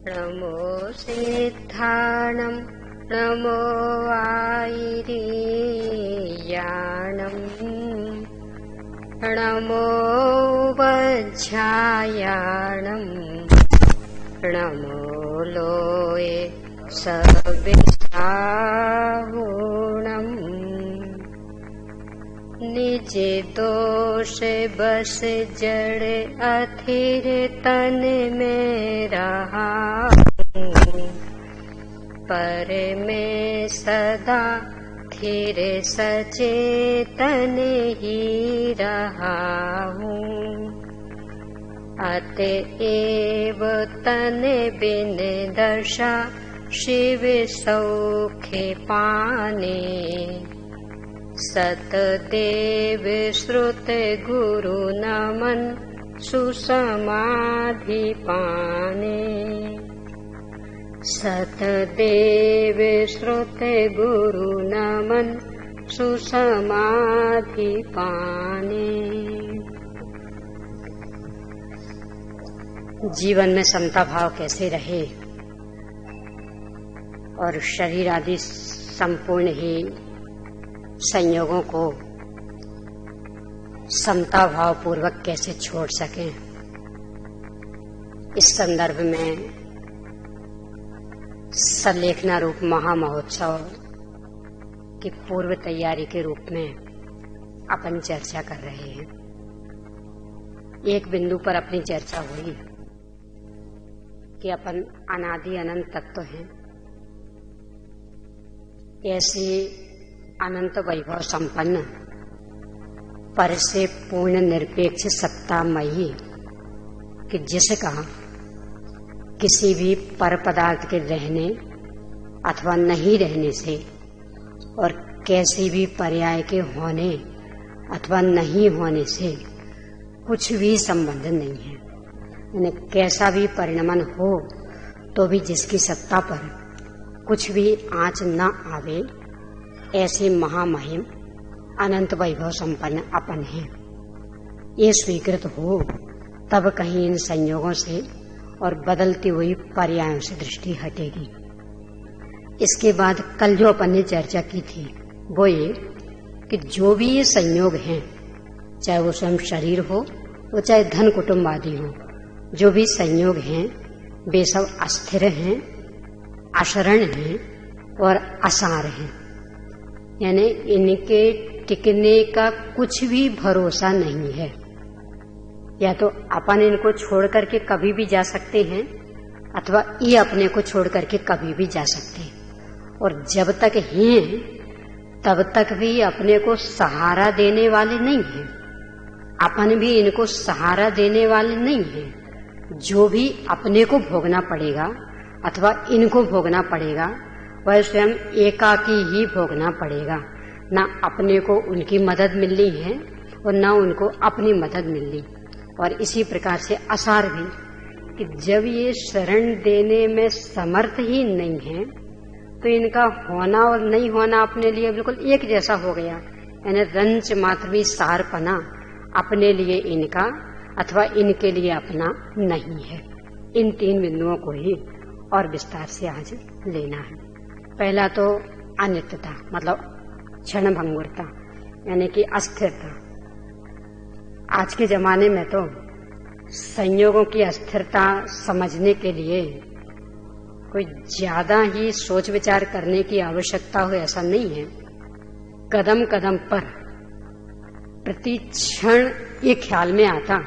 नमो सिद्धाणं नमो वायिरीयाणं नमो वज्झायाणं नमो लोये सविसाहुणम् निज दोष बस जड़ अथिर तन में रहा पर में सदा थिर सचेतन ही रहा हूँ। अतएव तन बिन दशा शिव सौख्य पाने सतदेव श्रुत गुरु नमन सुसमाधि पाने। सतदेव श्रुत गुरु नमन सुसमाधि पाने। जीवन में समता भाव कैसे रहे और शरीर आदि संपूर्ण ही संयोगों को समता भाव पूर्वक कैसे छोड़ सकें, इस संदर्भ में सलेखना रूप महामहोत्सव की पूर्व तैयारी के रूप में अपन चर्चा कर रहे हैं। एक बिंदु पर अपनी चर्चा हुई कि अपन अनादि अनंत तत्व हैं, ऐसी अनंत वैभव संपन्न पर से पूर्ण निरपेक्ष सत्तामयी कि जिसका किसी भी पर पदार्थ के रहने अथवा नहीं रहने से और कैसे भी पर्याय के होने अथवा नहीं होने से कुछ भी संबंध नहीं है। यानी कैसा भी परिणमन हो तो भी जिसकी सत्ता पर कुछ भी आंच न आवे, ऐसे महामहिम अनंत वैभव संपन्न अपन हैं। ये स्वीकृत हो तब कहीं इन संयोगों से और बदलती हुई पर्यायों से दृष्टि हटेगी। इसके बाद कल जो अपन ने चर्चा की थी वो ये कि जो भी ये संयोग हैं, चाहे वो स्वयं शरीर हो वो चाहे धन कुटुंब आदि हो, जो भी संयोग हैं वे सब अस्थिर हैं, अशरण हैं और असार हैं। यानी इनके टिकने का कुछ भी भरोसा नहीं है। या तो अपन इनको छोड़ करके कभी भी जा सकते हैं अथवा ये अपने को छोड़ करके कभी भी जा सकते हैं। और जब तक हैं तब तक भी अपने को सहारा देने वाले नहीं हैं, अपन भी इनको सहारा देने वाले नहीं हैं। जो भी अपने को भोगना पड़ेगा अथवा इनको भोगना पड़ेगा वह स्वयं एकाकी ही भोगना पड़ेगा। ना अपने को उनकी मदद मिलनी है और ना उनको अपनी मदद मिलनी। और इसी प्रकार से असार भी कि जब ये शरण देने में समर्थ ही नहीं है तो इनका होना और नहीं होना अपने लिए बिल्कुल एक जैसा हो गया। यानी रंच मात्र भी सारपना अपने लिए इनका अथवा इनके लिए अपना नहीं है। इन तीन बिंदुओं को ही और विस्तार से आज लेना है। पहला तो अनित्यता मतलब क्षण भंगुरता यानी कि अस्थिरता। आज के जमाने में तो संयोगों की अस्थिरता समझने के लिए कोई ज्यादा ही सोच विचार करने की आवश्यकता हो ऐसा नहीं है। कदम कदम पर प्रति क्षण ये ख्याल में आता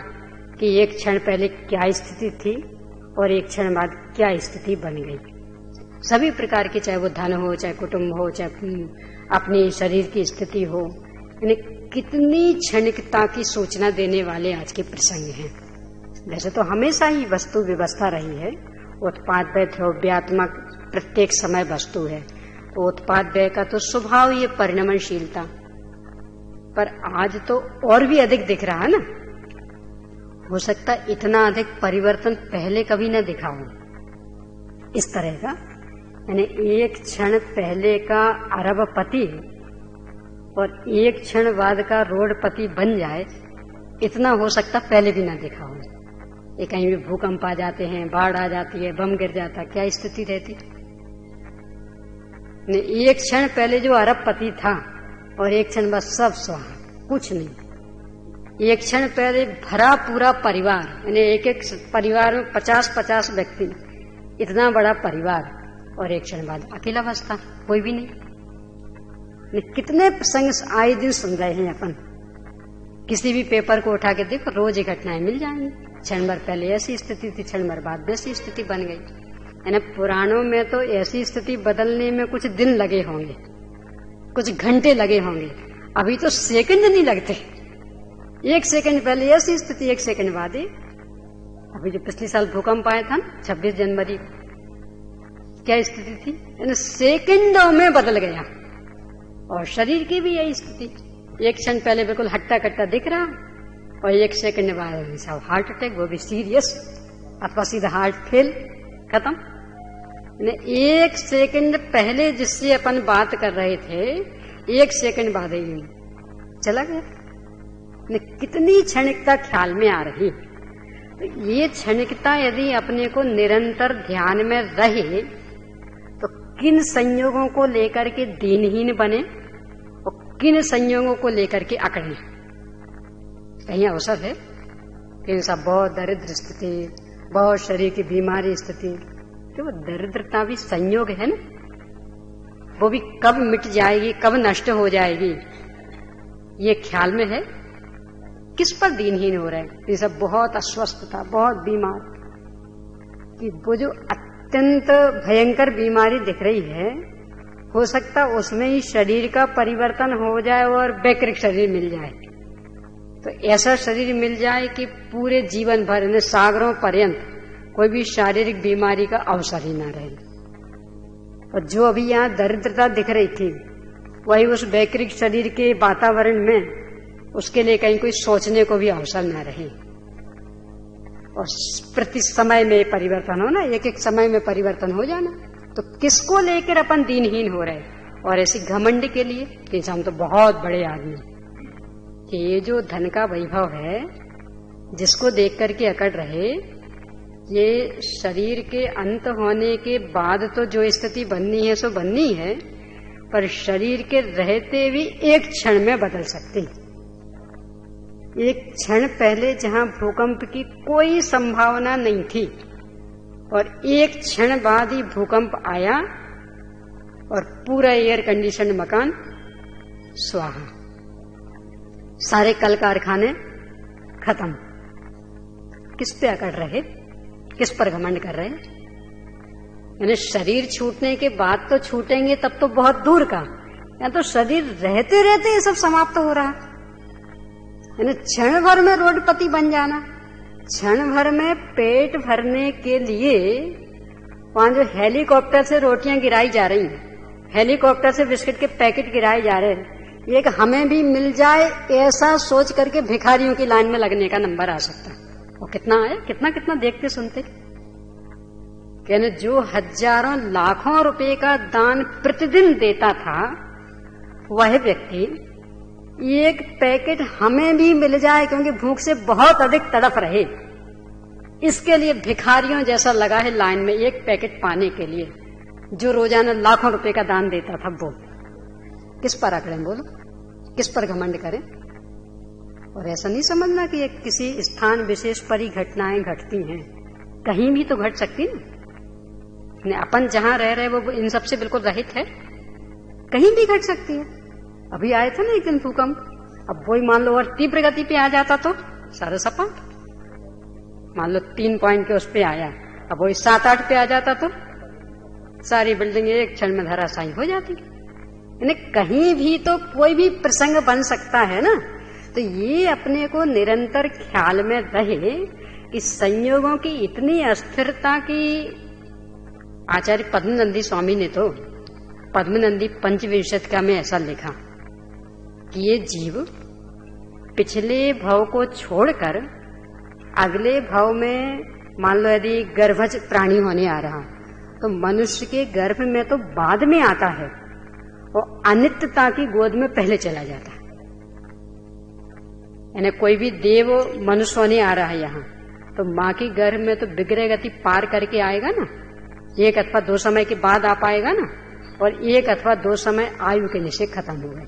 कि एक क्षण पहले क्या स्थिति थी और एक क्षण बाद क्या स्थिति बन गई। सभी प्रकार की, चाहे वो धन हो, चाहे कुटुंब हो, चाहे अपनी शरीर की स्थिति हो, यानी कितनी क्षणिकता की सूचना देने वाले आज के प्रसंग हैं। वैसे तो हमेशा ही वस्तु व्यवस्था रही है, उत्पाद व्यय द्रव्यात्मक प्रत्येक समय वस्तु है, तो उत्पाद व्यय का तो स्वभाव ये परिणमनशीलता, पर आज तो और भी अधिक दिख रहा है ना। हो सकता इतना अधिक परिवर्तन पहले कभी न दिखा हो इस तरह का। यानी एक क्षण पहले का अरबपति और एक क्षण बाद का रोडपति बन जाए, इतना हो सकता पहले भी ना देखा हो। ये कहीं भी भूकंप आ जाते हैं, बाढ़ आ जाती है, बम गिर जाता, क्या स्थिति रहती। एक क्षण पहले जो अरबपति था और एक क्षण बस सब स्वाहा, कुछ नहीं। एक क्षण पहले भरा पूरा परिवार, यानी एक एक परिवार में 50-50 व्यक्ति, इतना बड़ा परिवार, और एक क्षण बाद अकेला बसता, कोई भी नहीं। कितने प्रसंग आए दिन सुन रहे हैं अपन। किसी भी पेपर को उठा के देखो, रोज ये घटनाएं मिल जाएंगी। क्षण भर पहले ऐसी स्थिति थी, क्षण भर बाद वैसी स्थिति बन गई। यानी पुराणों में तो ऐसी स्थिति बदलने में कुछ दिन लगे होंगे, कुछ घंटे लगे होंगे। अभी तो सेकंड नहीं लगते। एक सेकंड पहले ऐसी स्थिति, एक सेकंड बाद ही। अभी जो पिछले साल भूकंप आया था 26 जनवरी, क्या स्थिति थी, यानी सेकंडों में बदल गया। और शरीर की भी यही स्थिति। एक क्षण पहले बिल्कुल हट्टा कट्टा दिख रहा, और एक सेकंड बाद सब हार्ट अटैक, वो भी सीरियस, अथवा सीधा हार्ट फेल, खत्म। एक सेकंड पहले जिससे अपन बात कर रहे थे, एक सेकंड बाद ही चला गया। कितनी क्षणिकता ख्याल में आ रही। तो ये क्षणिकता यदि अपने को निरंतर ध्यान में रहे तो किन संयोगों को लेकर के दीनहीन बने और किन संयोगों को लेकर के अकड़े। कहीं अवसर है कि सब बहुत दरिद्र स्थिति, बहुत शरीर की बीमारी स्थिति, तो वो दरिद्रता भी संयोग है ना, वो भी कब मिट जाएगी, कब नष्ट हो जाएगी, ये ख्याल में है। किस पर दीनहीन हो रहा है? ये सब बहुत अस्वस्थ था, बहुत बीमार, कि वो जो अत्यंत भयंकर बीमारी दिख रही है, हो सकता उसमें ही शरीर का परिवर्तन हो जाए और वैकृत शरीर मिल जाए। तो ऐसा शरीर मिल जाए कि पूरे जीवन भर सागरों पर्यंत कोई भी शारीरिक बीमारी का अवसर ही ना रहे। और जो अभी यहाँ दरिद्रता दिख रही थी, वही उस वैकृत शरीर के वातावरण में उसके लिए कहीं कोई सोचने को भी अवसर ना रहे। और प्रति समय में परिवर्तन हो ना, एक एक समय में परिवर्तन हो जाना। तो किसको लेकर अपन दीनहीन हो रहे? और ऐसी घमंड के लिए कि हम तो बहुत बड़े आदमी, कि ये जो धन का वैभव है, जिसको देख करके अकड़ रहे, ये शरीर के अंत होने के बाद तो जो स्थिति बननी है सो बननी है, पर शरीर के रहते भी एक क्षण में बदल सकती। एक क्षण पहले जहां भूकंप की कोई संभावना नहीं थी, और एक क्षण बाद ही भूकंप आया और पूरा एयर कंडीशन मकान स्वाहा, सारे कल कारखाने खत्म। किस पे अकड़ रहे, किस पर घमंड कर रहे? यानी शरीर छूटने के बाद तो छूटेंगे तब तो बहुत दूर का, या तो शरीर रहते रहते ये सब समाप्त हो रहा। यानी क्षण भर में रोडपति बन जाना, क्षण भर में पेट भरने के लिए वहां जो हेलीकॉप्टर से रोटियां गिराई जा रही हैं, हेलीकॉप्टर से बिस्किट के पैकेट गिराए जा रहे हैं, एक हमें भी मिल जाए ऐसा सोच करके भिखारियों की लाइन में लगने का नंबर आ सकता है। वो कितना आया, कितना कितना देखते सुनते। कहने जो हजारों लाखों रुपए का दान प्रतिदिन देता था, वह व्यक्ति एक पैकेट हमें भी मिल जाए क्योंकि भूख से बहुत अधिक तड़प रहे, इसके लिए भिखारियों जैसा लगा है लाइन में एक पैकेट पाने के लिए, जो रोजाना लाखों रुपए का दान देता था। वो किस पर अकड़ें? बोलो, किस पर घमंड करें? और ऐसा नहीं समझना कि एक किसी स्थान विशेष पर ही घटनाएं घटती हैं, कहीं भी तो घट सकती ना। अपन जहां रह रहे वो इन सबसे बिल्कुल रहित है, कहीं भी घट सकती है। अभी आए थे ना एक दिन भूकंप, अब वही मान लो और तीव्र गति पे आ जाता तो सारा सपाट, मान लो 3 पॉइंट के उस पे आया, अब वही 7-8 पे आ जाता तो सारी बिल्डिंग एक क्षण में धराशायी हो जाती। यानी कहीं भी तो कोई भी प्रसंग बन सकता है ना। तो ये अपने को निरंतर ख्याल में रहे कि संयोगों की इतनी अस्थिरता की। आचार्य पद्मनंदी स्वामी ने तो पद्मनंदी पंचविंशतिका में ऐसा लिखा कि ये जीव पिछले भव को छोड़कर अगले भव में, मान लो यदि गर्भज प्राणी होने आ रहा, तो मनुष्य के गर्भ में तो बाद में आता है, और अनित्यता की गोद में पहले चला जाता है। यानी कोई भी देव मनुष्य होने आ रहा है यहाँ, तो माँ की गर्भ में तो विग्रह गति पार करके आएगा ना, 1 अथवा 2 समय के बाद आ पाएगा ना, और 1 अथवा 2 समय आयु के निश्चय खत्म हो गए,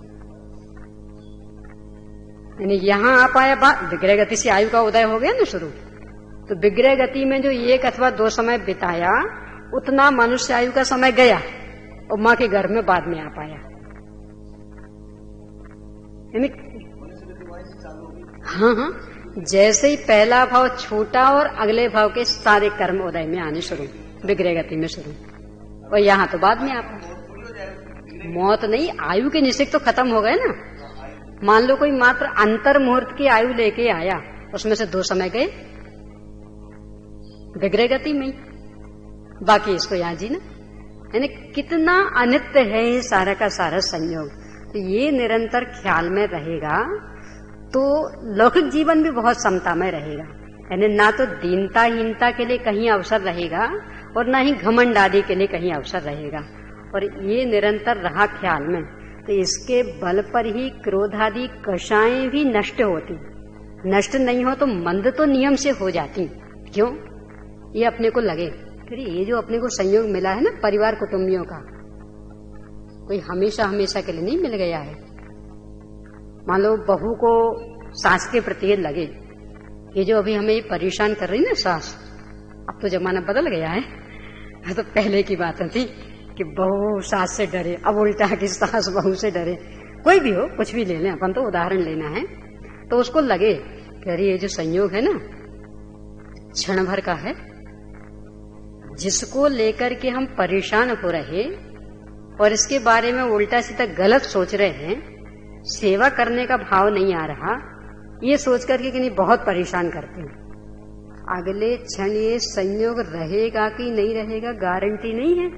यानी यहां आ पाया विग्रह गति से आयु का उदय हो गया ना शुरू। तो विग्रह गति में जो 1 अथवा 2 समय बिताया, उतना मनुष्य आयु का समय गया और माँ के गर्भ में बाद में आ पाया। यानी हाँ, जैसे ही पहला भाव छूटा और अगले भाव के सारे कर्म उदय में आने शुरू, विग्रह गति में शुरू, और यहाँ तो बाद में आप मौत नहीं, आयु के निश्चय तो खत्म हो गए ना। मान लो कोई मात्र अंतर मुहूर्त की आयु लेके आया, उसमें से 2 समय गए विग्रह गति में, बाकी इसको यहाँ जीना। यानी कितना अनित्य है ये सारा का सारा संयोग। तो ये निरंतर ख्याल में रहेगा तो लौकिक जीवन भी बहुत समतामय रहेगा। यानी ना तो दीनता-हीनता के लिए कहीं अवसर रहेगा और ना ही घमंड आदि के लिए कहीं अवसर रहेगा। और ये निरंतर रहा ख्याल में तो इसके बल पर ही क्रोध आदि कषाएं भी नष्ट होती। नष्ट नहीं हो तो मंद तो नियम से हो जाती। क्यों? ये अपने को लगे फिर ये जो अपने को संयोग मिला है ना परिवार कुटुंबियों का, कोई हमेशा हमेशा के लिए नहीं मिल गया है। मान लो बहू को सास के प्रति लगे, ये जो अभी हमें परेशान कर रही ना सास, अब तो जमाना बदल गया है। तो पहले की बात थी कि बहू सास से डरे, अब उल्टा कि सास बहू से डरे। कोई भी हो, कुछ भी ले लें, अपन तो उदाहरण लेना है। तो उसको लगे कि अरे ये जो संयोग है ना क्षण भर का है, जिसको लेकर के हम परेशान हो रहे और इसके बारे में उल्टा सीधा गलत सोच रहे हैं, सेवा करने का भाव नहीं आ रहा, ये सोच करके कि नहीं बहुत परेशान करते हैं। अगले क्षण ये संयोग रहेगा कि नहीं रहेगा गारंटी नहीं है।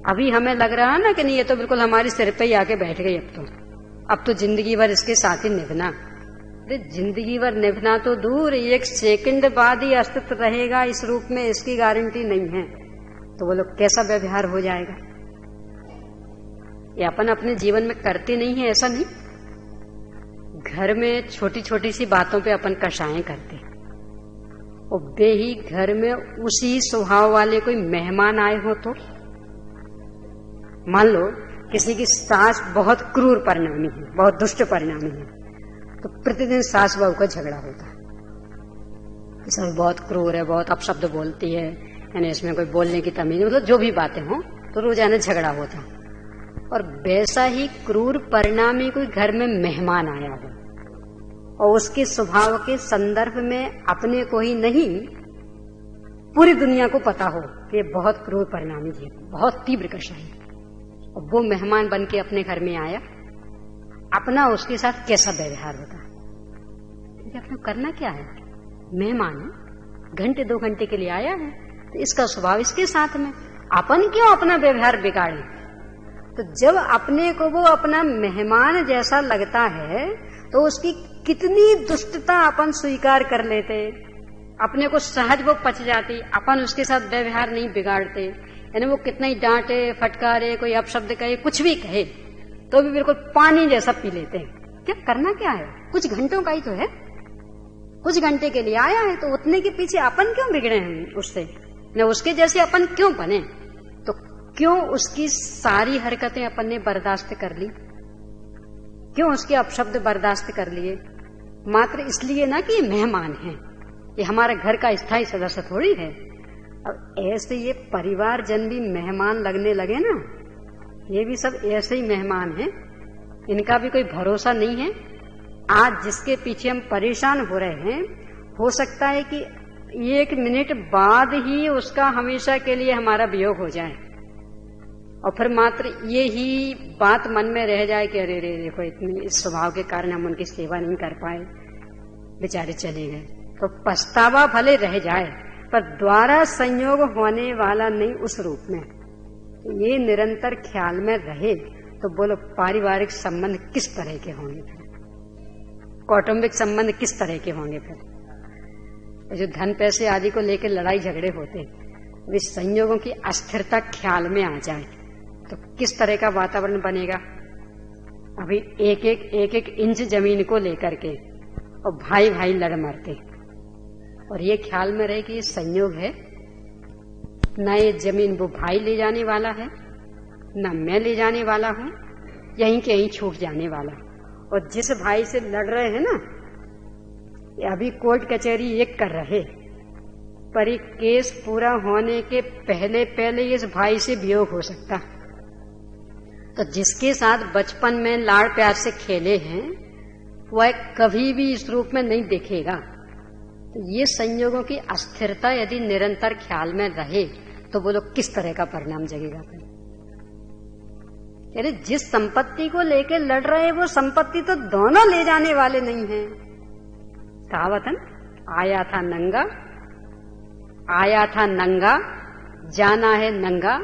अभी हमें लग रहा है ना कि नहीं ये तो बिल्कुल हमारे सिर पे ही आके बैठ गई, अब तो जिंदगी भर इसके साथ ही निभना। अरे जिंदगी भर निभना तो दूर, 1 सेकंड बाद ही अस्तित्व रहेगा इस रूप में, इसकी गारंटी नहीं है। तो वो लोग कैसा व्यवहार हो जाएगा, ये अपन अपने जीवन में करते नहीं है। ऐसा नहीं, घर में छोटी छोटी सी बातों पे अपन कषाएं करते, और बे ही घर में उसी स्वभाव वाले कोई मेहमान आए हो तो मान लो किसी की सास बहुत क्रूर परिणामी है, बहुत दुष्ट परिणामी है, तो प्रतिदिन सास बहू का झगड़ा होता है। सब बहुत क्रूर है, बहुत अपशब्द बोलती है, यानी इसमें कोई बोलने की तमीज, मतलब जो भी बातें हो तो रोजाना झगड़ा होता है। और वैसा ही क्रूर परिणामी कोई घर में मेहमान आया हो और उसके स्वभाव के संदर्भ में अपने को ही नहीं पूरी दुनिया को पता हो कि बहुत क्रूर परिणामी है, बहुत तीव्र कषाय, और वो मेहमान बन के अपने घर में आया, अपना उसके साथ कैसा व्यवहार होता है। अपने करना क्या है, मेहमान है, घंटे 2 घंटे के लिए आया है, तो इसका स्वभाव इसके साथ में, अपन क्यों अपना व्यवहार बिगाड़े। तो जब अपने को वो अपना मेहमान जैसा लगता है तो उसकी कितनी दुष्टता अपन स्वीकार कर लेते, अपने को सहज वो पच जाती, अपन उसके साथ व्यवहार नहीं बिगाड़ते। यानी वो कितना ही डांटे फटकारे, कोई अपशब्द कहे, कुछ भी कहे, तो भी बिल्कुल पानी जैसा पी लेते हैं। क्या करना क्या है, कुछ घंटों का ही तो है, कुछ घंटे के लिए आया है, तो उतने के पीछे अपन क्यों बिगड़े हैं उससे, न उसके जैसे अपन क्यों बने। तो क्यों उसकी सारी हरकतें अपन ने बर्दाश्त कर ली, क्यों उसके अपशब्द बर्दाश्त कर लिए, मात्र इसलिए ना कि ये मेहमान है, ये हमारा घर का स्थायी सदस्य थोड़ी है। अब ऐसे ये परिवार जन भी मेहमान लगने लगे ना, ये भी सब ऐसे ही मेहमान हैं, इनका भी कोई भरोसा नहीं है। आज जिसके पीछे हम परेशान हो रहे हैं, हो सकता है कि 1 मिनट बाद ही उसका हमेशा के लिए हमारा वियोग हो जाए, और फिर मात्र ये ही बात मन में रह जाए कि अरे रे देखो इतनी इस स्वभाव के कारण हम उनकी सेवा नहीं कर पाए, बेचारे चले गए। तो पछतावा भले रह जाए पर द्वारा संयोग होने वाला नहीं उस रूप में। ये निरंतर ख्याल में रहे तो बोलो पारिवारिक संबंध किस तरह के होंगे, फिर कौटुंबिक संबंध किस तरह के होंगे। फिर जो धन पैसे आदि को लेकर लड़ाई झगड़े होते, वे संयोगों की अस्थिरता ख्याल में आ जाए तो किस तरह का वातावरण बनेगा। अभी एक एक इंच जमीन को लेकर के और भाई भाई लड़ मरते, और ये ख्याल में रहे कि ये संयोग है, न ये जमीन वो भाई ले जाने वाला है, न मैं ले जाने वाला हूं, यहीं के यहीं छूट जाने वाला। और जिस भाई से लड़ रहे हैं ना, ये अभी कोर्ट कचहरी एक कर रहे, पर ये केस पूरा होने के पहले पहले इस भाई से वियोग हो सकता। तो जिसके साथ बचपन में लाड़ प्यार से खेले हैं वह कभी भी इस रूप में नहीं दिखेगा। तो ये संयोगों की अस्थिरता यदि निरंतर ख्याल में रहे तो बोलो किस तरह का परिणाम जगेगा। अरे जिस संपत्ति को लेकर लड़ रहे वो संपत्ति तो दोनों ले जाने वाले नहीं हैं। कहावत है ना, आया था नंगा जाना है नंगा,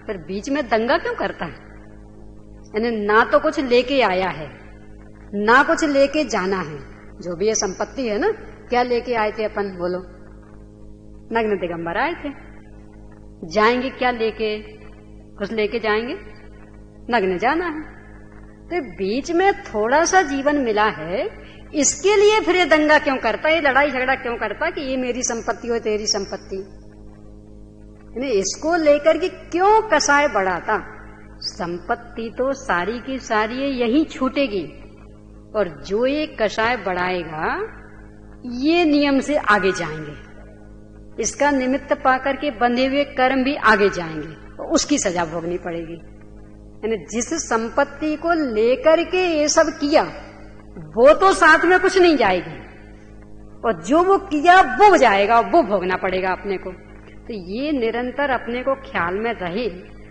फिर बीच में दंगा क्यों करता है। यानी ना तो कुछ लेके आया है ना कुछ लेके जाना है। जो भी ये संपत्ति है ना, क्या लेके आए थे अपन बोलो, नग्न दिगंबर आए थे, जाएंगे क्या लेके, कुछ लेके जाएंगे, नग्न जाना है। तो बीच में थोड़ा सा जीवन मिला है, इसके लिए फिर ये दंगा क्यों करता, ये लड़ाई झगड़ा क्यों करता कि ये मेरी संपत्ति हो तेरी संपत्ति। इसको लेकर के क्यों कसाय बढ़ाता। संपत्ति तो सारी की सारी यही छूटेगी, और जो ये कसाय बढ़ाएगा ये नियम से आगे जाएंगे, इसका निमित्त पाकर के बंधे हुए कर्म भी आगे जाएंगे, तो उसकी सजा भोगनी पड़ेगी। यानी जिस संपत्ति को लेकर के ये सब किया वो तो साथ में कुछ नहीं जाएगी, और जो वो किया वो जाएगा, वो भोगना पड़ेगा अपने को। तो ये निरंतर अपने को ख्याल में रहे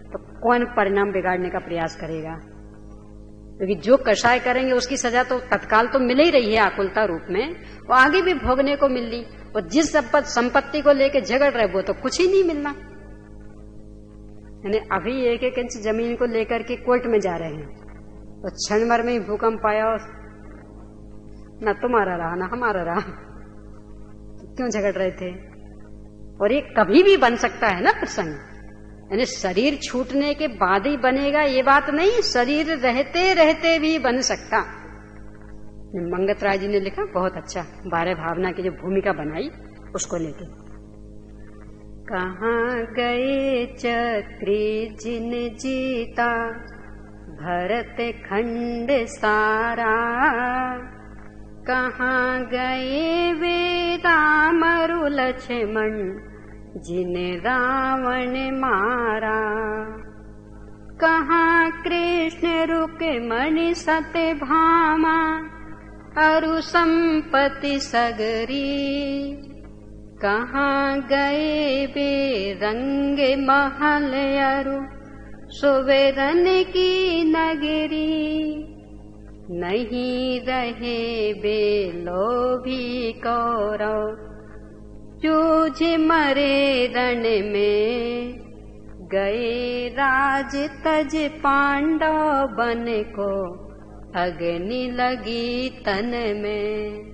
तो कौन परिणाम बिगाड़ने का प्रयास करेगा। क्योंकि जो कषाय करेंगे उसकी सजा तो तत्काल तो मिल ही रही है आकुलता रूप में, वो आगे भी भोगने को मिल रही। और जिस संपत्ति को लेके झगड़ रहे वो तो कुछ ही नहीं मिलना। यानी अभी एक एक इंच जमीन को लेकर के कोर्ट में जा रहे हैं, तो क्षण भर में ही भूकंप आया और न तुम्हारा रहा न हमारा रहा, तो क्यों झगड़ रहे थे। और ये कभी भी बन सकता है ना प्रसंग, यानी शरीर छूटने के बाद ही बनेगा ये बात नहीं, शरीर रहते रहते भी बन सकता। मंगत राय जी ने लिखा बहुत अच्छा, 12 भावना की जो भूमिका बनाई उसको लेके। कहाँ गए चक्री जिन जीता भरत खंड सारा, कहाँ गए वे राम अरु लक्ष्मण जिन रावण मारा, कहाँ कृष्ण रुक्मिणी सत्यभामा अरु संपत्ति सगरी, कहाँ गए वे रंगे महल अरु सुवेदन की नगरी, नहीं रहे बे लोभी कौरव जूझ मरे रण में, गए राज तज पांडव बन को अग्नि लगी तन में,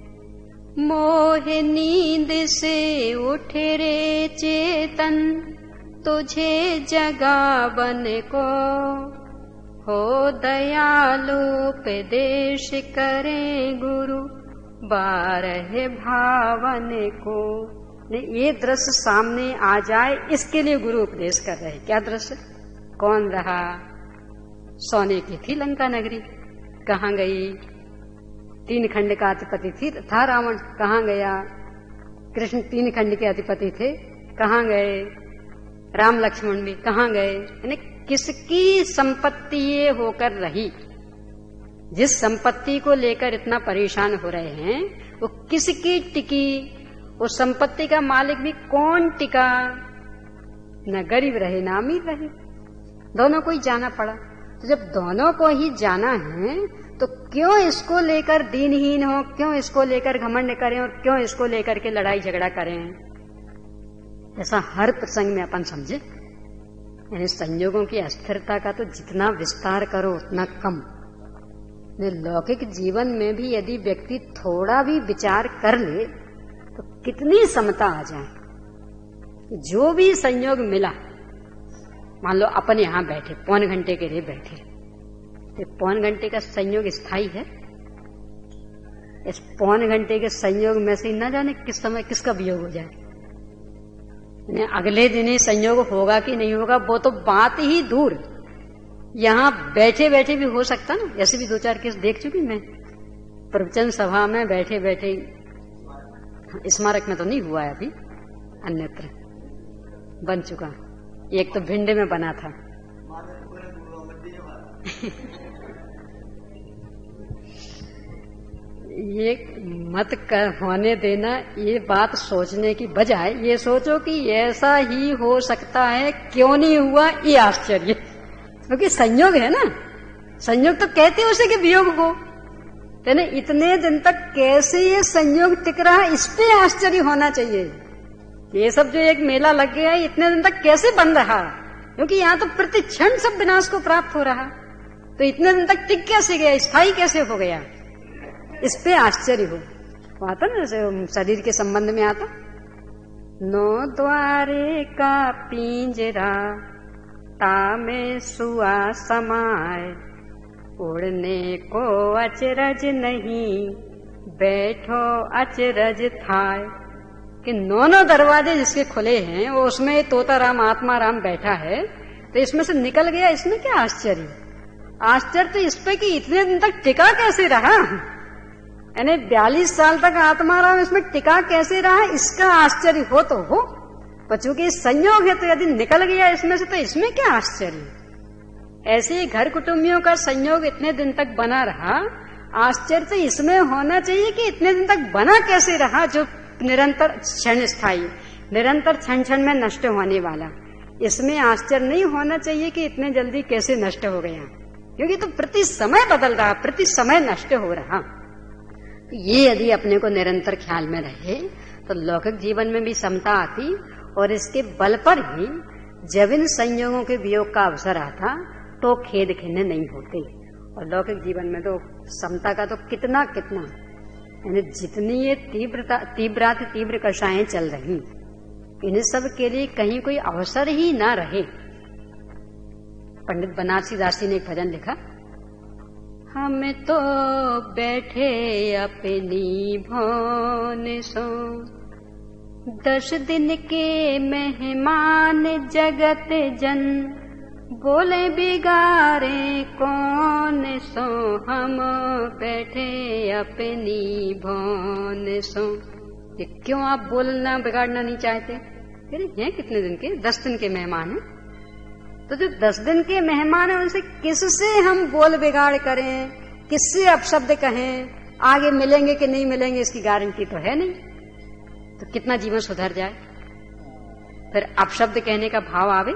मोह नींद से उठ रे चेतन तुझे जगावन को, हो दयालु उपदेश करें गुरु 12 भावन को। ये दृश्य सामने आ जाए इसके लिए गुरु उपदेश कर रहे। क्या दृश्य, कौन रहा, सोने की थी लंका नगरी, कहाँ गई, 3 खंड का अधिपति था रावण, कहाँ गया, कृष्ण 3 खंड के अधिपति थे, कहाँ गए, राम लक्ष्मण भी कहाँ गए। यानी किसकी संपत्ति ये होकर रही, जिस संपत्ति को लेकर इतना परेशान हो रहे हैं वो किसकी टिकी, उस संपत्ति का मालिक भी कौन टिका, न गरीब रहे न अमीर रहे, दोनों को ही जाना पड़ा। तो जब दोनों को ही जाना है तो क्यों इसको लेकर दीनहीन हो, क्यों इसको लेकर घमंड करें, और क्यों इसको लेकर के लड़ाई झगड़ा करें। ऐसा हर प्रसंग में अपन समझे। यानी संयोगों की अस्थिरता का तो जितना विस्तार करो उतना कम। लौकिक जीवन में भी यदि व्यक्ति थोड़ा भी विचार कर ले तो कितनी समता आ जाए। जो भी संयोग मिला, मान लो अपन यहां बैठे, 1 घंटे के लिए बैठे, तो 1 घंटे का संयोग स्थायी है। इस पौन घंटे के संयोग में से न जाने किस समय किसका वियोग हो जाए। अगले दिन ही संयोग होगा कि नहीं होगा वो तो बात ही दूर, यहाँ बैठे बैठे भी हो सकता ना। ऐसे भी 2-4 केस देख चुकी मैं प्रवचन सभा में बैठे बैठे। स्मारक में तो नहीं हुआ है अभी, अन्यत्र बन चुका। एक तो भिंड में बना था। ये मत होने देना, ये बात सोचने की बजाय ये सोचो कि ऐसा ही हो सकता है, क्यों नहीं हुआ ये आश्चर्य। क्योंकि संयोग है ना, संयोग तो कहते उसे कि वियोग हो, यानी इतने दिन तक कैसे ये संयोग टिक रहा, इस पे आश्चर्य होना चाहिए। ये सब जो एक मेला लग गया है इतने दिन तक कैसे बन रहा, क्योंकि यहाँ तो प्रति क्षण सब विनाश को प्राप्त हो रहा, तो इतने दिन तक टिक कैसे गया, स्थायी कैसे हो गया, इस पे आश्चर्य हो। आता ना शरीर के संबंध में आता, 9 द्वारे का पिंजरा तामे सुआ समाए, उड़ने को अचरज नहीं बैठो अचरज थाए। कि 9 दरवाजे जिसके खुले हैं वो उसमें तोता राम आत्मा राम बैठा है, तो इसमें से निकल गया, इसमें क्या आश्चर्य। आश्चर्य तो इस पे कि इतने दिन तक टिका कैसे रहा, यानी 42 साल तक आत्मा राम इसमें टिका कैसे रहा, इसका आश्चर्य हो तो हो। पर चूंकि संयोग है तो यदि निकल गया इसमें से, तो इसमें क्या आश्चर्य। ऐसे ही घर कुटुंबियों का संयोग इतने दिन तक बना रहा, आश्चर्य तो इसमें होना चाहिए कि इतने दिन तक बना कैसे रहा, जो निरंतर क्षण स्थायी, निरंतर क्षण क्षण में नष्ट होने वाला। इसमें आश्चर्य नहीं होना चाहिए कि इतने जल्दी कैसे नष्ट हो गया, क्योंकि तो प्रति समय बदल रहा, प्रति समय नष्ट हो रहा। ये यदि अपने को निरंतर ख्याल में रहे तो लौकिक जीवन में भी समता आती, और इसके बल पर ही जब इन संयोगों के वियोग का अवसर आता तो खेद खिन्न नहीं होते। और लौकिक जीवन में तो समता का तो कितना कितना, यानी जितनी ये तीव्र कषाएं चल रही, इन सब के लिए कहीं कोई अवसर ही ना रहे। पंडित बनारसी दास जी ने एक भजन लिखा, हम तो बैठे अपनी भौन सो, 10 दिन के मेहमान जगत जन, बोले बिगाड़े कौन सो, हम बैठे अपनी भौन सो। ये क्यों आप बोलना बिगाड़ना नहीं चाहते? अरे हैं कितने दिन के, 10 दिन के मेहमान हैं, तो जो 10 दिन के मेहमान हैं उनसे किससे हम बोल बिगाड़ करें, किससे अपशब्द कहें, आगे मिलेंगे कि नहीं मिलेंगे इसकी गारंटी तो है नहीं। तो कितना जीवन सुधर जाए, फिर अपशब्द कहने का भाव आवे,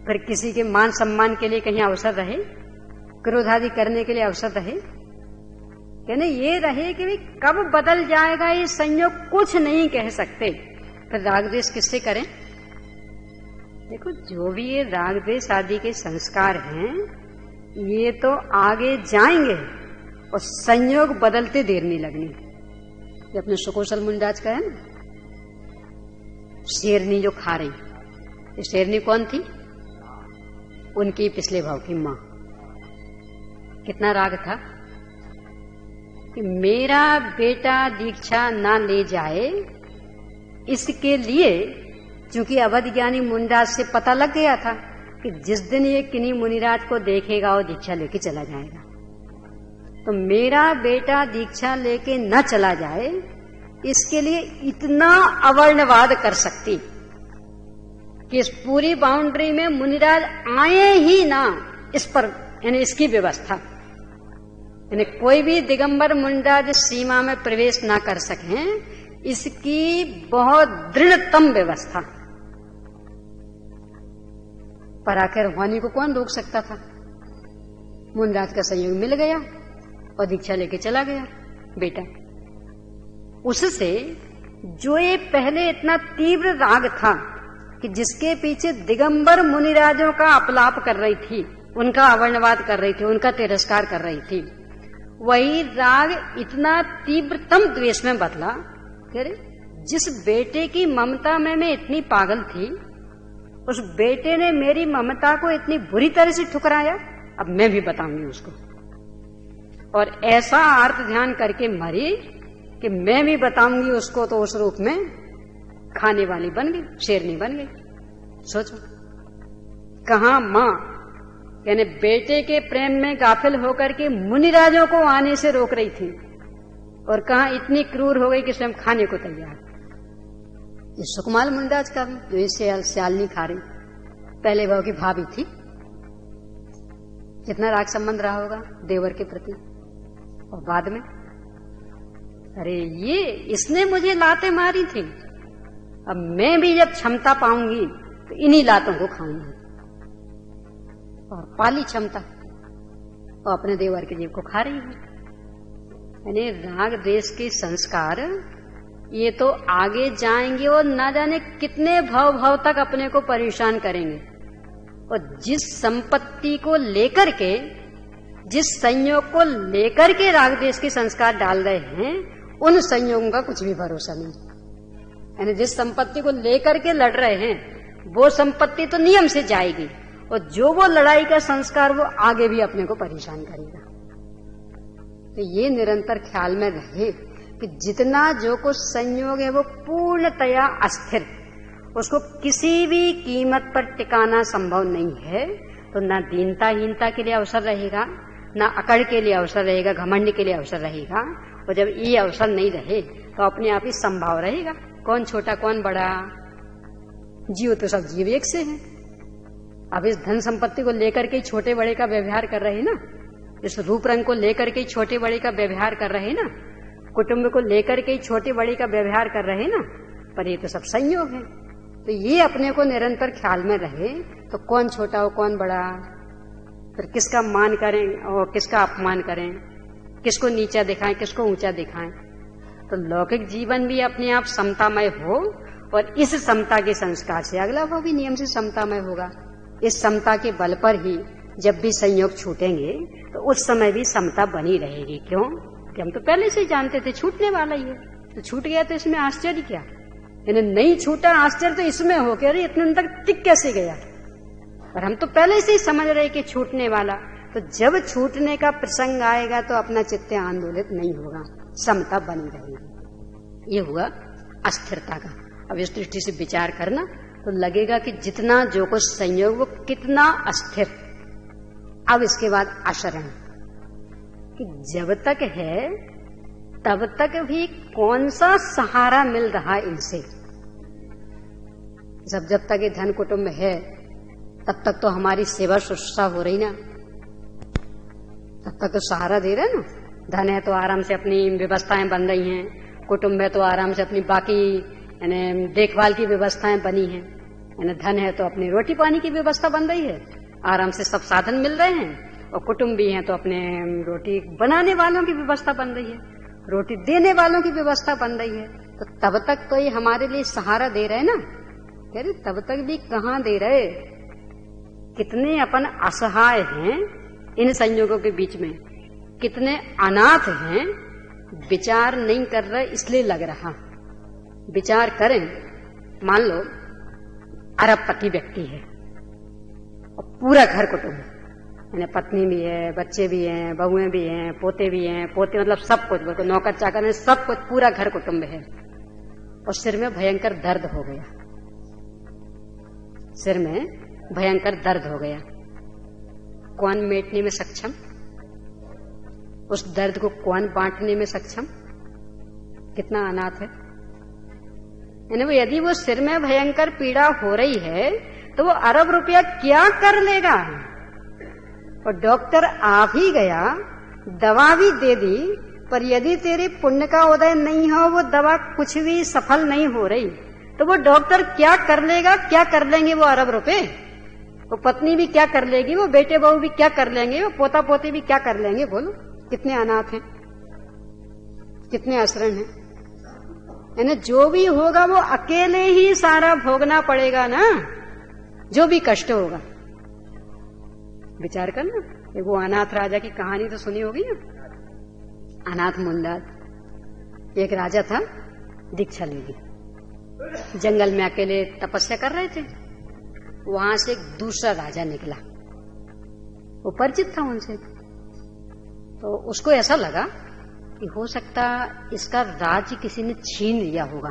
फिर किसी के मान सम्मान के लिए कहीं अवसर रहे, क्रोध आदि करने के लिए अवसर रहे, यानी ये रहे कि भी कब बदल जाएगा ये संयोग कुछ नहीं कह सकते। फिर राग द्वेष किससे करें? देखो जो भी ये राग द्वेष आदि के संस्कार हैं ये तो आगे जाएंगे और संयोग बदलते देर नहीं लगनी। ये अपने सुकोशल मुंडाज का है ना, शेरनी जो खा रही, ये शेरनी कौन थी? उनकी पिछले भाव की मां। कितना राग था कि मेरा बेटा दीक्षा ना ले जाए, इसके लिए चूंकि अवध ज्ञानी मुंडाज से पता लग गया था कि जिस दिन ये किन्हीं मुनिराज को देखेगा वो दीक्षा लेके चला जाएगा, तो मेरा बेटा दीक्षा लेके न चला जाए इसके लिए इतना अवर्णवाद कर सकती कि इस पूरी बाउंड्री में मुनिराज आए ही ना, इस पर यानी इसकी व्यवस्था, यानी कोई भी दिगंबर मुंडाज सीमा में प्रवेश ना कर सकें, इसकी बहुत दृढ़तम व्यवस्था। पर आखिर वाणी को कौन रोक सकता था? मुंडाज का संयोग मिल गया और दीक्षा लेके चला गया बेटा। उससे जो ये पहले इतना तीव्र राग था कि जिसके पीछे दिगंबर मुनिराजों का अपलाप कर रही थी, उनका अवर्णवाद कर रही थी, उनका तिरस्कार कर रही थी, वही राग इतना तीव्रतम द्वेष में बदला। जिस बेटे की ममता में मैं इतनी पागल थी, उस बेटे ने मेरी ममता को इतनी बुरी तरह से ठुकराया, अब मैं भी बताऊंगी उसको। और ऐसा आर्त ध्यान करके मरी कि मैं भी बताऊंगी उसको, तो उस रूप में खाने वाली बन गई, शेरनी बन गई। सोचो, कहां मां यानी बेटे के प्रेम में गाफिल होकर के मुनिराजों को आने से रोक रही थी, और कहां इतनी क्रूर हो गई कि स्वयं खाने को तैयार। ये सुकुमाल मुनिराज का भी, जो इसे स्यालनी खा रही, पहले भाव की भाभी थी, कितना राग संबंध रहा होगा देवर के प्रति। और बाद में अरे ये इसने मुझे लाते मारी थी, अब मैं भी जब क्षमता पाऊंगी तो इन्हीं लातों को खाऊंगी। और पाली क्षमता और अपने देवर के जीव को खा रही है। यानी राग देश के संस्कार ये तो आगे जाएंगे और ना जाने कितने भाव तक अपने को परेशान करेंगे। और जिस संपत्ति को लेकर के, जिस संयोग को लेकर के राग देश के संस्कार डाल रहे हैं, उन संयोगों का कुछ भी भरोसा नहीं। यानी जिस संपत्ति को लेकर के लड़ रहे हैं वो संपत्ति तो नियम से जाएगी, और जो वो लड़ाई का संस्कार वो आगे भी अपने को परेशान करेगा। तो ये निरंतर ख्याल में रहे कि जितना जो कुछ संयोग है वो पूर्णतया अस्थिर, उसको किसी भी कीमत पर टिकाना संभव नहीं है। तो ना दीनता-हीनता के लिए अवसर रहेगा, ना अकड़ के लिए अवसर रहेगा, घमंड के लिए अवसर रहेगा। और जब ये अवसर नहीं रहे तो अपने आप ही संभाव रहेगा, कौन छोटा कौन बड़ा, जीव तो सब जीव एक से हैं। अब इस धन संपत्ति को लेकर के छोटे बड़े का व्यवहार कर रहे हैं ना, इस रूप रंग को लेकर के छोटे बड़े का व्यवहार कर रहे हैं ना, कुटुंब को लेकर के छोटे बड़े का व्यवहार कर रहे हैं ना, पर ये तो सब संयोग है। तो ये अपने को निरंतर ख्याल में रहे तो कौन छोटा हो कौन बड़ा, फिर किसका मान करें और किसका अपमान करें, किसको नीचा दिखाएं किसको ऊंचा दिखाएं। तो लौकिक जीवन भी अपने आप समतामय हो, और इस समता के संस्कार से अगला वो भी नियम से समतामय होगा। इस समता के बल पर ही जब भी संयोग छूटेंगे तो उस समय भी समता बनी रहेगी। क्यों? कि हम तो पहले से ही जानते थे छूटने वाला ही है, तो छूट गया तो इसमें आश्चर्य क्या। यानी नहीं छूटा आश्चर्य तो इसमें हो कि अरे इतने दिन तक टिक कैसे गया, और हम तो पहले से ही समझ रहे कि छूटने वाला। तो जब छूटने का प्रसंग आएगा तो अपना चित्त आंदोलित नहीं होगा, समता बनी रहेगी। ये हुआ अस्थिरता का। अब इस दृष्टि से विचार करना तो लगेगा कि जितना जो कुछ संयोग वो कितना अस्थिर। अब इसके बाद आचरण, कि जब तक है तब तक भी कौन सा सहारा मिल रहा है इनसे। जब तक ये धन कुटुंब है तब तक तो हमारी सेवा शुश्रूषा हो रही ना, तब तक तो सहारा दे रहे ना। धन है तो आराम से अपनी व्यवस्थाएं बन रही हैं, कुटुंब है तो आराम से अपनी बाकी यानी देखभाल की व्यवस्थाएं बनी हैं। यानी धन है तो अपनी रोटी पानी की व्यवस्था बन रही है, आराम से सब साधन मिल रहे हैं। और कुटुंब भी हैं तो अपने रोटी बनाने वालों की व्यवस्था बन रही है, रोटी देने वालों की व्यवस्था बन रही है। तो तब तक तो ये हमारे लिए सहारा दे रहे ना। कह रहे तब तक भी कहाँ दे रहे, कितने अपन असहाय हैं इन संयोगों के बीच में, कितने अनाथ हैं। विचार नहीं कर रहे इसलिए लग रहा। विचार करें, मान लो अरबपति व्यक्ति है और पूरा घर कुटुंब, यानी पत्नी भी है, बच्चे भी हैं, बहुएं भी हैं, पोते भी हैं, पोते मतलब सब कुछ, नौकर चाकर है, सब कुछ, पूरा घर कुटुंब है। और सिर में भयंकर दर्द हो गया, सिर में भयंकर दर्द हो गया। कौन मेटने में सक्षम, उस दर्द को कौन बांटने में सक्षम, कितना अनाथ है। यानी यदि वो सिर में भयंकर पीड़ा हो रही है तो वो अरब रुपया क्या कर लेगा। और डॉक्टर आ भी गया, दवा भी दे दी, पर यदि तेरे पुण्य का उदय नहीं हो, वो दवा कुछ भी सफल नहीं हो रही, तो वो डॉक्टर क्या कर लेगा, क्या कर लेंगे वो अरब रुपए। वो पत्नी भी क्या कर लेगी, वो बेटे बहू भी क्या कर लेंगे, वो पोता पोती भी क्या कर लेंगे। बोलो कितने अनाथ हैं, कितने आश्रय हैं। यानी जो भी होगा वो अकेले ही सारा भोगना पड़ेगा ना, जो भी कष्ट होगा। विचार करना, वो अनाथ राजा की कहानी तो सुनी होगी ना, अनाथ मुंडात। एक राजा था, दीक्षा लेगी, जंगल में अकेले तपस्या कर रहे थे। वहां से एक दूसरा राजा निकला, वो परिचित था उनसे। तो उसको ऐसा लगा कि हो सकता इसका राज्य किसी ने छीन लिया होगा,